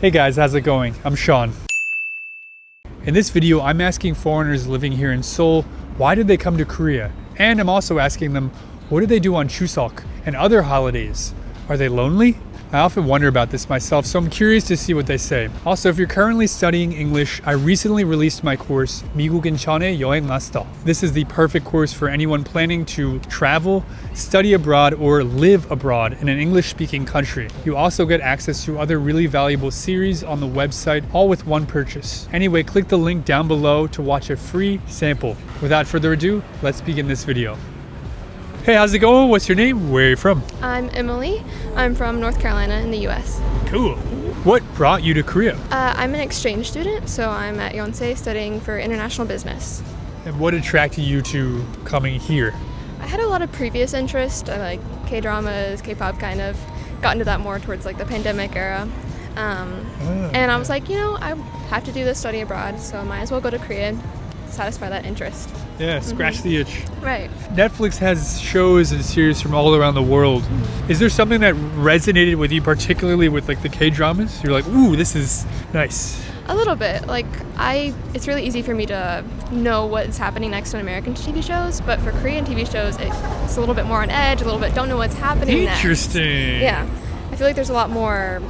Hey guys, how's it going? I'm Sean. In this video, I'm asking foreigners living here in Seoul, why did they come to Korea? And I'm also asking them, what do they do on chusok and other holidays? Are they lonely? I often wonder about this myself, so I'm curious to see what they say. Also, if you're currently studying English, I recently released my course, 미국인 전에 여행 마스터. This is the perfect course for anyone planning to travel, study abroad, or live abroad in an English-speaking country. You also get access to other really valuable series on the website, all with one purchase. Anyway, click the link down below to watch a free sample. Without further ado, let's begin this video. Hey, how's it going? What's your name? Where are you from? I'm Emily. I'm from North Carolina in the US. Cool. What brought you to Korea? I'm an exchange student, so I'm at Yonsei studying for international business. And what attracted you to coming here? I had a lot of previous interest. I like K-dramas, K-pop kind of. Got into that more towards like the pandemic era. And I was like, I have to do this study abroad, so I might as well go to Korea and satisfy that interest. Yeah, scratch the itch. Right. Netflix has shows and series from all around the world. Is there something that resonated with you, particularly with like the K-dramas? You're like, ooh, this is nice. A little bit. It's really easy for me to know what's happening next on American TV shows, but for Korean TV shows, it's a little bit more on edge, a little bit don't know what's happening next. Interesting. Yeah. I feel like there's a lot more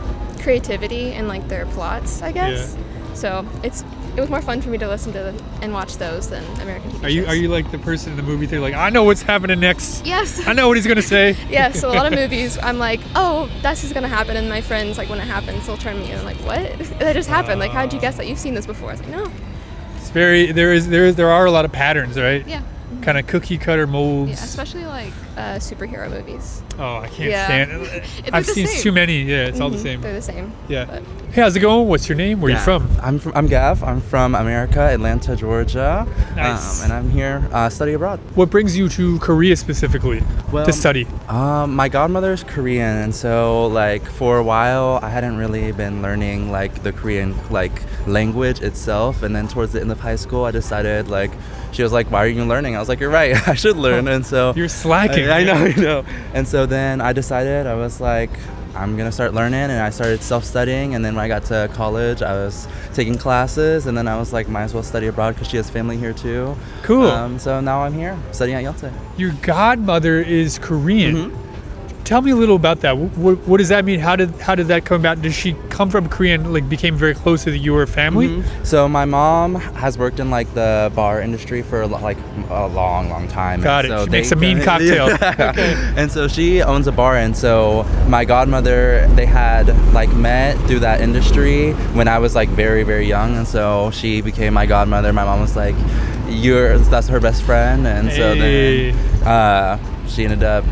creativity in like their plots, I guess. Yeah. So it was more fun for me to listen to and watch those than American TV shows. Are you like the person in the movie theater like, I know what's happening next? Yes. I know what he's gonna say. Yeah, so a lot of movies I'm like, oh, this is gonna happen, and my friends like when it happens they'll turn me and I'm like, what? That just happened. Like, how did you guess that? You've seen this before. I was like, no. It's there are a lot of patterns, right? Yeah. Kind of cookie cutter molds. Yeah, especially like superhero movies. Oh, I can't stand it. It's I've the seen same. too many. Yeah, it's all the same. They're the same. Yeah. But. Hey, how's it going? What's your name? Where are you from? I'm Gav. I'm from America, Atlanta, Georgia. Nice. And I'm here study abroad. What brings you to Korea specifically to study? My godmother's Korean, and so like for a while I hadn't really been learning like the Korean like language itself, and then towards the end of high school I decided like she was like, why are you learning? I was like, you're right, I should learn. And so You're slacking. I know. And so then I decided, I was like, I'm gonna start learning, and I started self-studying, and then when I got to college I was taking classes, and then I was like, might as well study abroad because she has family here too. Cool. So now I'm here studying at Yonsei. Your godmother is Korean. Mm-hmm. Tell me a little about that. What does that mean? How did that come about? Did she come from Korea and like became very close to your family? Mm-hmm. So my mom has worked in like the bar industry for like a long time. Got it. So she makes a mean cocktail. Yeah. Okay. And so she owns a bar, and so my godmother, they had like met through that industry when I was like very, very young, and so she became my godmother. My mom was like, that's her best friend, and so then she ended up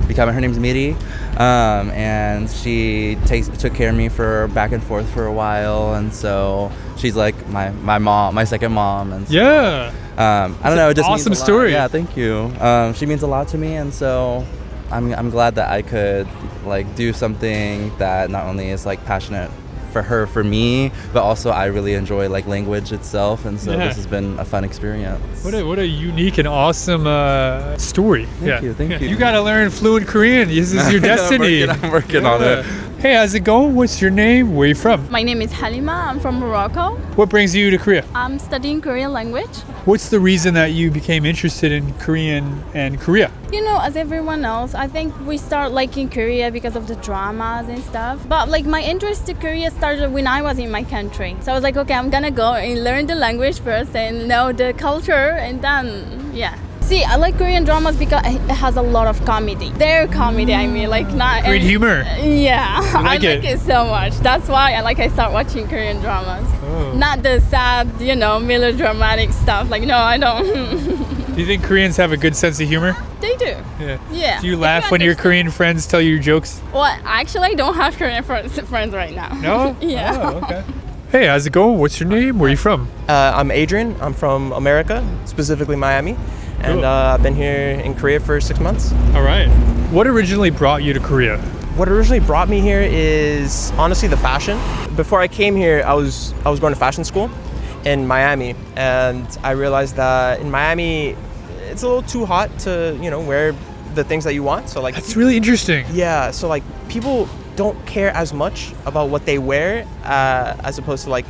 becoming, her name's Miri, and she took care of me for back and forth for a while, and so she's like my mom, my second mom. And so, Yeah. I don't know, it just awesome means a lot. story. Yeah, thank you. She means a lot to me, and so I'm glad that I could like do something that not only is like passionate for her, for me, but also I really enjoy like language itself, and so this has been a fun experience. What a unique and awesome story. Thank you. You gotta learn fluent Korean. This is your destiny. I'm working on it. Hey, how's it going? What's your name? Where are you from? My name is Halima. I'm from Morocco. What brings you to Korea? I'm studying Korean language. What's the reason that you became interested in Korean and Korea? As everyone else, I think we start liking Korea because of the dramas and stuff. But like my interest to Korea started when I was in my country. So I was like, okay, I'm gonna go and learn the language first and know the culture, and then See, I like Korean dramas because it has a lot of comedy. Their comedy, I mean, like not Great humor. Yeah, I like it so much. That's why I start watching Korean dramas. Oh. Not the sad, melodramatic stuff. Like, no, I don't. Do you think Koreans have a good sense of humor? They do. Yeah. Do you laugh when your Korean friends tell you jokes? Well, actually, I don't have Korean friends right now. No? Yeah. Oh, okay. Hey, how's it going? What's your name? Where are you from? I'm Adrian. I'm from America, specifically Miami. And I've been here in Korea for 6 months. All right. What originally brought you to Korea? What originally brought me here is honestly the fashion. Before I came here, I was going to fashion school in Miami, and I realized that in Miami, it's a little too hot to wear the things that you want. So like That's really interesting. yeah. So like people don't care as much about what they wear as opposed to like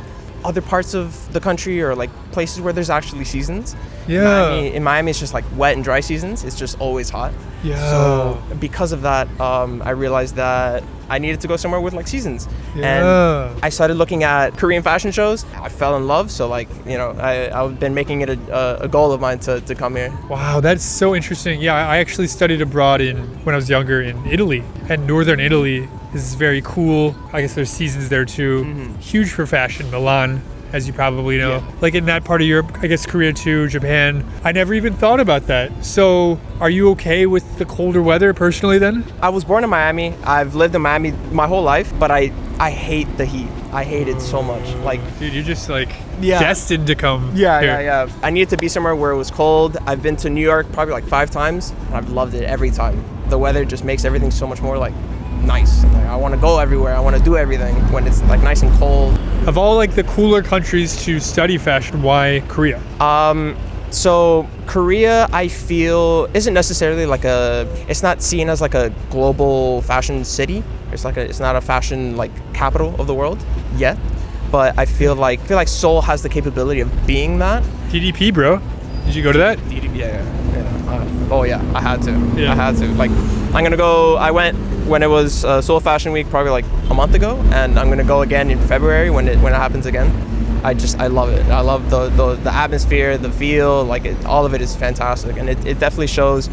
other parts of the country or like places where there's actually seasons. Yeah. In Miami, it's just like wet and dry seasons. It's just always hot. Yeah. So because of that, I realized that I needed to go somewhere with like seasons. Yeah. And I started looking at Korean fashion shows. I fell in love. So like, you know, I've been making it a goal of mine to come here. Wow, that's so interesting. Yeah, I actually studied abroad when I was younger in Italy. And northern Italy is very cool. I guess there's seasons there too. Huge for fashion. Milan, as you probably know. Yeah. Like in that part of Europe, I guess Korea too, Japan. I never even thought about that. So are you okay with the colder weather personally then? I was born in Miami. I've lived in Miami my whole life, but I hate the heat. I hate it so much. Like, Dude, you're just like Yeah. destined to come here. yeah. I needed to be somewhere where it was cold. I've been to New York probably like 5 times, and I've loved it every time. The weather just makes everything so much more like nice. Like, I want to go everywhere. I want to do everything when it's like nice and cold. Of all like the cooler countries to study fashion, why Korea? So Korea, I feel, isn't necessarily like it's not seen as like a global fashion city. It's not a fashion like capital of the world yet. But I feel like Seoul has the capability of being that. DDP, bro. Did you go to that? Yeah. Oh yeah, I had to. Yeah. I had to. Like, I'm gonna go. I went when it was Seoul Fashion Week, probably like a month ago, and I'm gonna go again in February when it happens again. I love it. I love the atmosphere, the feel. Like all of it is fantastic, and it definitely shows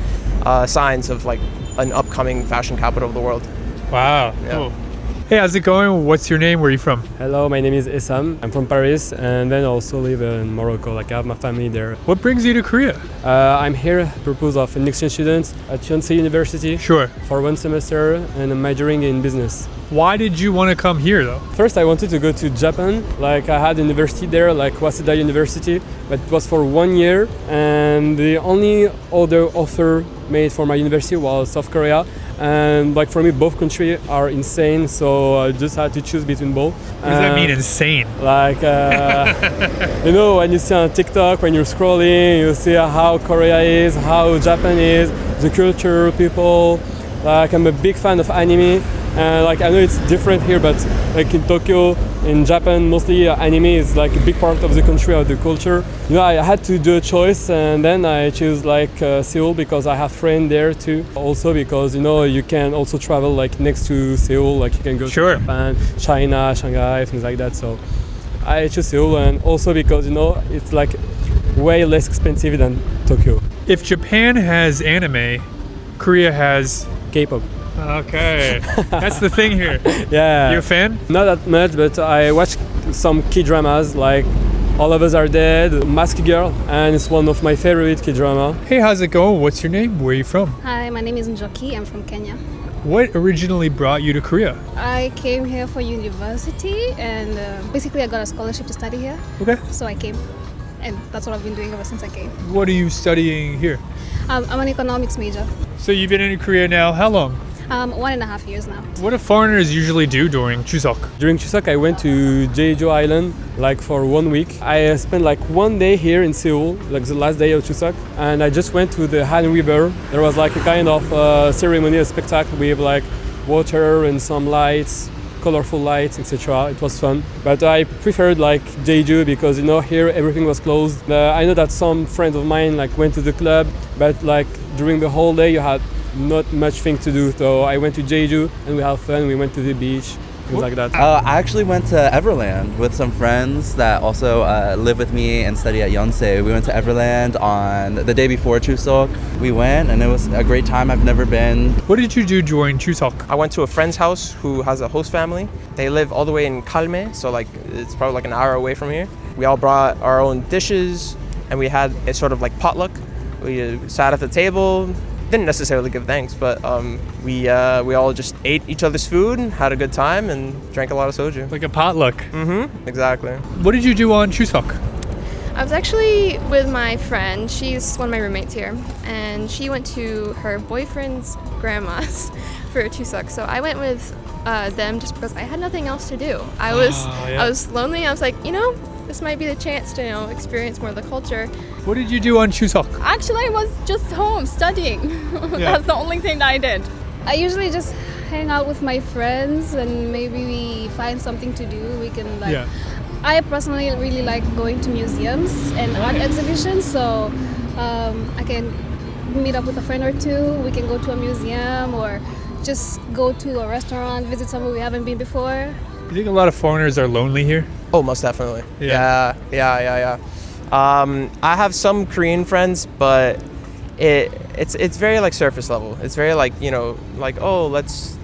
signs of like an upcoming fashion capital of the world. Wow. Yeah. Cool. Hey, how's it going? What's your name? Where are you from? Hello, my name is Essam. I'm from Paris and then I also live in Morocco. Like I have my family there. What brings you to Korea? I'm here for the purpose of an exchange student at Yonsei University Sure. for 1 semester and I'm majoring in business. Why did you want to come here though? First, I wanted to go to Japan. Like I had university there, like Waseda University, but it was for 1 year. And the only other offer made for my university was South Korea. And like for me, both countries are insane, so I just had to choose between both. What does that mean, insane? Like, you know, when you see on TikTok, when you're scrolling, you see how Korea is, how Japan is, the culture, people. Like, I'm a big fan of anime, and like I know it's different here, but like in Tokyo, in Japan, mostly anime is like a big part of the country, of the culture. You know, I had to do a choice, and then I choose like Seoul because I have friends there too. Also because you know you can also travel like next to Seoul, like you can go Sure. to Japan, China, Shanghai, things like that. So I choose Seoul, and also because you know it's like way less expensive than Tokyo. If Japan has anime, Korea has... K-pop. Okay. That's the thing here. Yeah. You a fan? Not that much, but I watch some K-dramas like All of Us Are Dead, Masked Girl, and it's one of my favorite K-drama. Hey, how's it going? What's your name? Where are you from? Hi, my name is Njoki. I'm from Kenya. What originally brought you to Korea? I came here for university and basically I got a scholarship to study here. Okay. So I came and that's what I've been doing ever since I came. What are you studying here? I'm an economics major. So you've been in Korea now, how long? 1.5 years now. What do foreigners usually do during chusok? During Chusok, I went to Jeju Island like for 1 week. I spent like 1 day here in Seoul, like the last day of Chusok, and I just went to the Han River. There was like a kind of ceremony, a spectacle with like water and some lights, colorful lights, etc. It was fun, but I preferred like Jeju because you know here everything was closed. I know that some friends of mine like went to the club, but like during the whole day you had not much thing to do. So I went to Jeju and we had fun. We went to the beach, things like that. I actually went to Everland with some friends that also live with me and study at Yonsei. We went to Everland on the day before Chusok. We went and it was a great time. I've never been. What did you do during chusok? I went to a friend's house who has a host family. They live all the way in Galme, so like it's probably like an hour away from here. We all brought our own dishes and we had a sort of like potluck. We sat at the table. Didn't necessarily give thanks, but we all just ate each other's food, had a good time, and drank a lot of soju. Like a potluck. Mm-hmm. Exactly. What did you do on chusok? I was actually with my friend. She's one of my roommates here, and she went to her boyfriend's grandma's for chusok. So I went with them just because I had nothing else to do. I was lonely. I was like, you know, this might be the chance to experience more of the culture. What did you do on chusok? Actually, I was just home studying. Yeah. That's the only thing that I did. I usually just hang out with my friends and maybe we find something to do. We can like. Yeah. I personally really like going to museums and art exhibitions, so I can meet up with a friend or two. We can go to a museum or just go to a restaurant, visit somewhere we haven't been before. You think a lot of foreigners are lonely here? Oh, most definitely. Yeah. Yeah. I have some Korean friends, but it's very like surface level. It's very like, like, oh, let's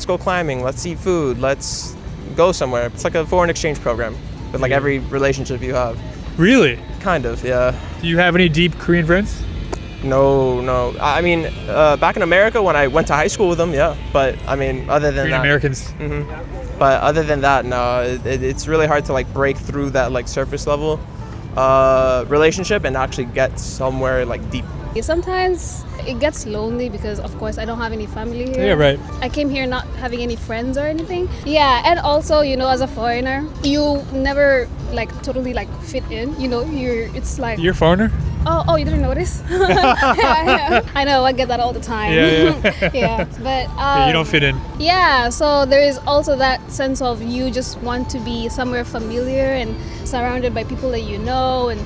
go climbing, let's eat food, let's go somewhere. It's like a foreign exchange program with like every relationship you have. Really? Kind of, yeah. Do you have any deep Korean friends? No. I mean, back in America when I went to high school with them, yeah. But I mean, other than Korean that, Americans. but other than that, no. It's really hard to like break through that like surface level relationship and actually get somewhere like deep. Sometimes it gets lonely because, of course, I don't have any family here. Yeah, right. I came here not having any friends or anything. Yeah, and also, as a foreigner, you never like totally like fit in. It's like. You're a foreigner? Oh, you didn't notice? Yeah. I know, I get that all the time. Yeah. Yeah, but You don't fit in. yeah, so there is also that sense of you just want to be somewhere familiar and surrounded by people that you know and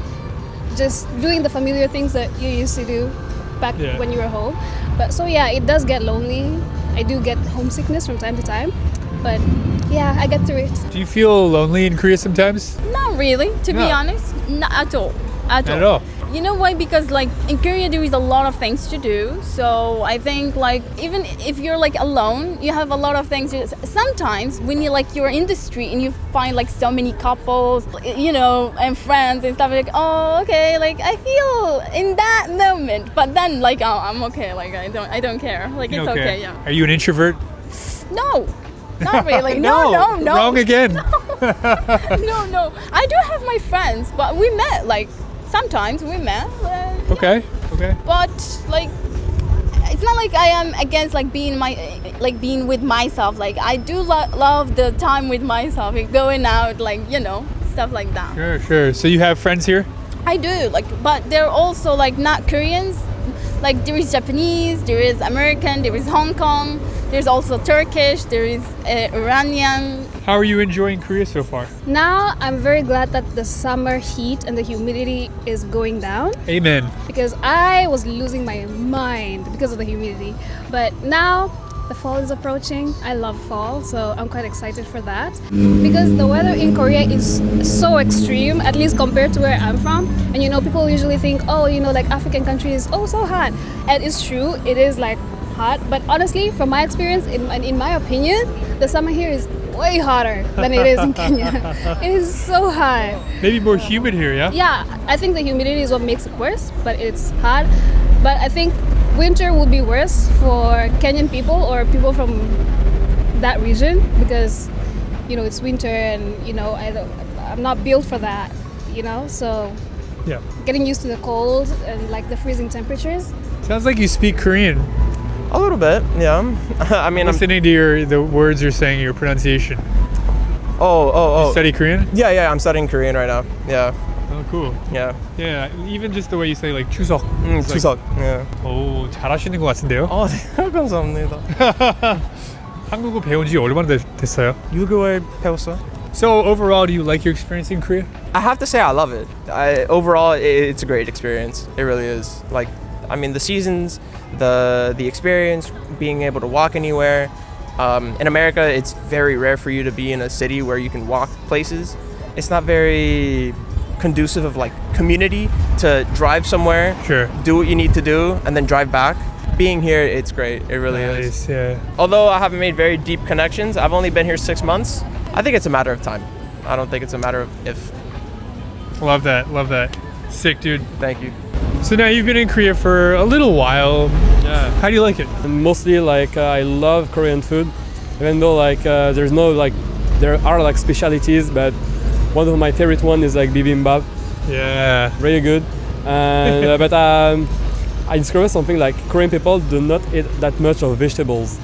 just doing the familiar things that you used to do back when you were home. But so yeah, it does get lonely. I do get homesickness from time to time, but yeah, I get through it. Do you feel lonely in Korea sometimes? Not really, to be No. honest. Not at all. Not at all. You know why? Because like in Korea there is a lot of things to do. So I think like even if you're like alone, you have a lot of things. Sometimes when you're in the street and you find like so many couples, and friends and stuff, like, oh, okay, like I feel in that moment. But then like, oh, I'm okay. Like I don't care. Like You it's don't care. okay. Yeah. Are you an introvert? No. Not really. No. No. Wrong again. No. I do have my friends, but we met like sometimes we met. Okay. But like, it's not like I am against like being with myself. Like I do love the time with myself, like, going out, like stuff like that. Sure. So you have friends here? I do like, but they're also like not Koreans. Like there is Japanese, there is American, there is Hong Kong, there's also Turkish, there is Iranian. How are you enjoying Korea so far? Now I'm very glad that the summer heat and the humidity is going down Amen. because I was losing my mind because of the humidity. But now the fall is approaching. I love fall, so I'm quite excited for that. Because the weather in Korea is so extreme, at least compared to where I'm from. And people usually think, oh, like African countries, oh, so hot. And it's true, it is like hot. But honestly, from my experience, in my opinion, the summer here is way hotter than it is in Kenya. It is so hot. Maybe more humid here, yeah? Yeah, I think the humidity is what makes it worse, but it's hot. But I think winter would be worse for Kenyan people or people from that region because, it's winter and, I'm not built for that, so Yeah. getting used to the cold and like the freezing temperatures. Sounds like you speak Korean. A little bit, yeah. I mean, Listening to the words you're saying, your pronunciation. Oh. You study Korean? Yeah, I'm studying Korean right now. Yeah. Oh, cool. Yeah. Yeah, even just the way you say like chusok. It's like, chusok. Yeah. 오, 잘하시는 것 같은데요? 네, 감사합니다. 한국어 배운 지 얼마나 됐어요? 6개월 배웠어요. So overall, do you like your experience in Korea? I have to say I love it. Overall, it's a great experience. It really is. Like, I mean, the seasons, the experience, being able to walk anywhere. In America, it's very rare for you to be in a city where you can walk places. It's not very conducive of like community to drive somewhere, Sure. do what you need to do, and then drive back. Being here, it's great. It really is. Nice, yeah. Although I haven't made very deep connections, I've only been here 6 months. I think it's a matter of time. I don't think it's a matter of if. Love that. Sick, dude. Thank you. So now you've been in Korea for a little while. Yeah. How do you like it? And mostly like I love Korean food, even though like there are like specialties, but one of my favorite one is like bibimbap, Yeah. really good. And but I discovered something like Korean people do not eat that much of vegetables.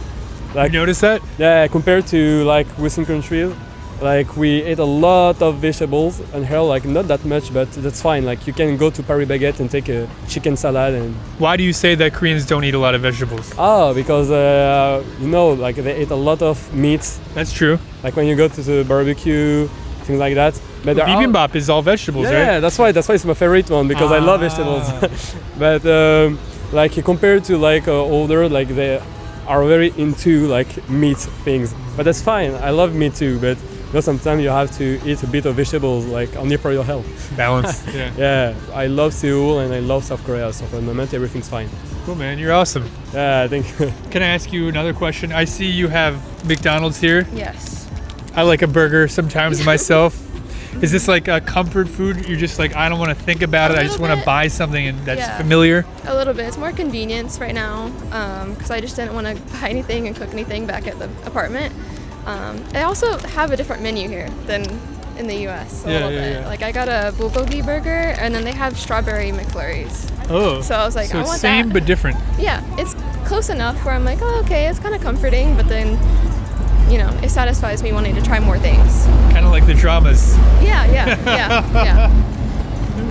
You notice that? Yeah, compared to like Western countries, Like we ate a lot of vegetables and here, like not that much, but that's fine. Like you can go to Paris Baguette and take a chicken salad. And Why do you say that Koreans don't eat a lot of vegetables? because like they ate a lot of meats. That's true. Like when you go to the barbecue, things like that. But there are- Bibimbap is all vegetables, yeah, right? that's why it's my favorite one because I love vegetables. But like compared to like older, like they are very into like meat things. But that's fine. I love meat too. But sometimes you have to eat a bit of vegetables, like only for your health. Balance. Yeah. Yeah, I love Seoul and I love South Korea. So for the moment, everything's fine. Cool, man. You're awesome. Yeah, I think. Can I ask you another question? I see you have McDonald's here. Yes. I like a burger sometimes myself. Is this like a comfort food? You're just like, I don't want to think about it. I just little want to bit. buy something and that's Yeah. familiar. A little bit. It's more convenience right now because I just didn't want to buy anything and cook anything back at the apartment. I also have a different menu here than in the US a Yeah, little yeah, bit. yeah. Like I got a bulgogi burger and then they have strawberry McFlurries. Oh. So I was like, so I it's want same that. but different. Yeah, it's close enough where I'm like, oh, okay, it's kind of comforting, but then, you know, it satisfies me wanting to try more things. Kind of like the dramas. Yeah, yeah.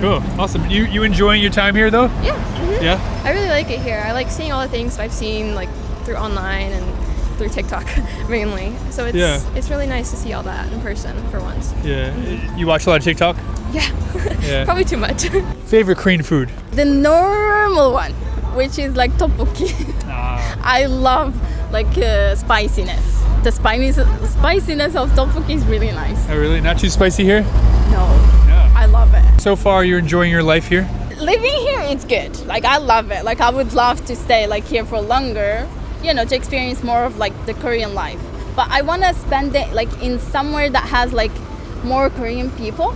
Cool. Awesome. You enjoying your time here though? Yeah. Yeah. I really like it here. I like seeing all the things that I've seen like through online and through TikTok mainly. So it's really nice to see all that in person for once. Yeah. You watch a lot of TikTok? Yeah. Yeah. Probably too much. Favorite Korean food? The normal one, which is like tteokbokki. I love like spiciness. The spiciness of tteokbokki is really nice. Oh, really? Not too spicy here? No, Yeah. I love it. So far, you're enjoying your life here? Living here, it's good. Like I love it. Like I would love to stay like here for longer, you know, to experience more of like the Korean life. But I want to spend it like in somewhere that has like more Korean people.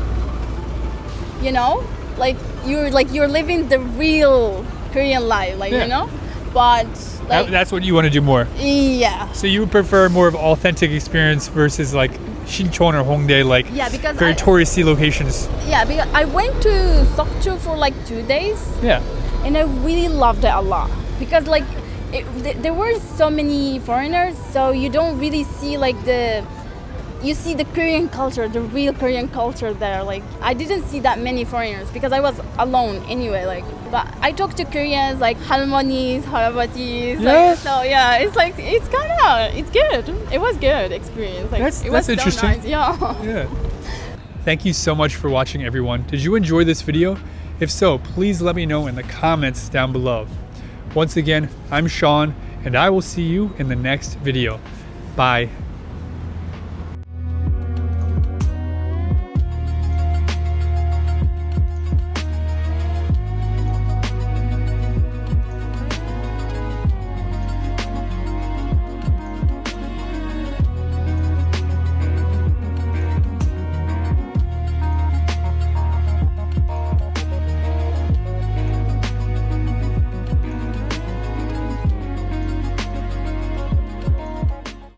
You know, like you're living the real Korean life, like Yeah. you know. But like That's what you want to do more. yeah. So you would prefer more of authentic experience versus like Sinchon or Hongdae, like Yeah, because very touristy locations. Yeah, because I went to Sokcho for like 2 days Yeah. and I really loved it a lot because like there were so many foreigners, so you don't really see like you see the Korean culture, the real Korean culture there. Like I didn't see that many foreigners because I was alone anyway. Like, but I talked to Koreans like 할머니s, 할아버지s. Yeah. Like, so yeah, it's like it's good. It was good experience. Like That's it was so interesting. nice. Yeah. Yeah. Thank you so much for watching, everyone. Did you enjoy this video? If so, please let me know in the comments down below. Once again, I'm Sean, and I will see you in the next video. Bye.